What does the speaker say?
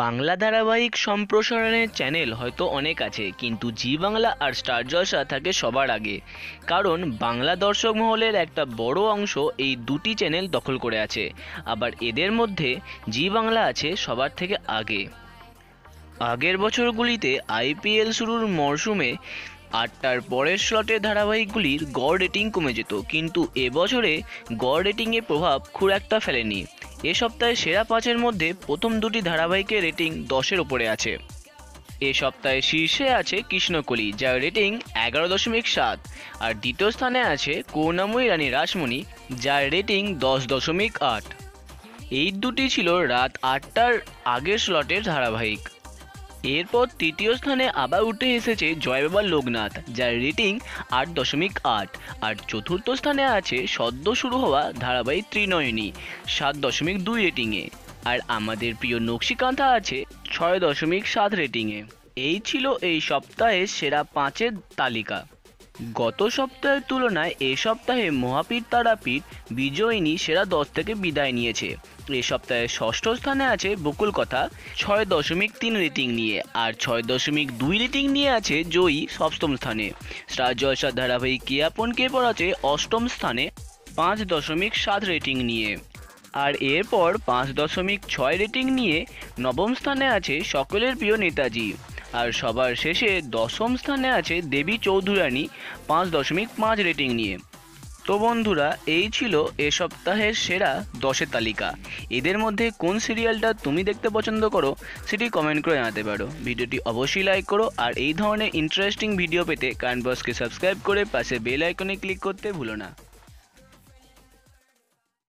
বাংলা ধারাবাহিক সম্প্রসারণের চ্যানেল হয়তো অনেক আছে, কিন্তু জি বাংলা আর স্টার জলসা থাকে সবার আগে। কারণ বাংলা দর্শক মহলের একটা বড় অংশ এই দুটি চ্যানেল দখল করে আছে। আবার এদের মধ্যে জি বাংলা আছে সবার থেকে আগে। আগের বছরগুলিতে আইপিএল শুরুর মরশুমে ৮টার পরের স্লটের ধারাবাহিকগুলির গড় রেটিং কমে যেত, কিন্তু এবছরে গড় রেটিংয়ে প্রভাব খুব একটা ফেলেনি। এ সপ্তাহে সেরা ৫-এর মধ্যে প্রথম দুটি ধারাবাহিকের রেটিং ১০-এর ওপরে আছে। এ সপ্তাহে শীর্ষে আছে কৃষ্ণকলি, যার রেটিং ১১.৭, আর দ্বিতীয় স্থানে আছে করুণাময়ী রানী রাসমণি, যার রেটিং ১০.৮। এই দুটি ছিল রাত ৮টার আগের স্লটের ধারাবাহিক। এরপর তৃতীয় স্থানে আবার উঠে এসেছে জয় বাবা লোকনাথ, যার রেটিং ৮.৮, আর চতুর্থ স্থানে আছে সদ্য শুরু হওয়া ধারাবাহিক ত্রিনয়নী ৭.২ রেটিংয়ে, আর আমাদের প্রিয় নকশিকাঁথা আছে ৬.৭ রেটিংয়ে। এই ছিল এই সপ্তাহের সেরা ৫-এর তালিকা। গত সপ্তাহের তুলনায় এ সপ্তাহে মহাপীর তারাপীঠ বিজয়িনী সেরা ১০ থেকে বিদায় নিয়েছে। এ সপ্তাহে ষষ্ঠ স্থানে আছে বকুল কথা ৬.৩ রেটিং নিয়ে, আর ৬.২ রেটিং নিয়ে আছে জয়ী সপ্তম স্থানে। স্টার জলসার ধারাবাহিক কে আপন কে পর আছে অষ্টম স্থানে ৫.৭ রেটিং নিয়ে, আর এরপর ৫.৬ রেটিং নিয়ে নবম স্থানে আছে সকলের প্রিয় নেতাজি, আর সবার শেষে দশম স্থানে আছে দেবী চৌধুরানী ৫.৫ রেটিং নিয়ে। তো বন্ধুরা, এই ছিল এ সপ্তাহের সেরা ১০-এর তালিকা। এদের মধ্যে কোন সিরিয়ালটা তুমি দেখতে পছন্দ করো সেটি কমেন্ট করে জানাতে পারো। ভিডিওটি অবশ্যই লাইক করো, আর এই ধরনের ইন্টারেস্টিং ভিডিও পেতে কারেন্ট বক্সকে সাবস্ক্রাইব করে পাশে বেল আইকনে ক্লিক করতে ভুলো না।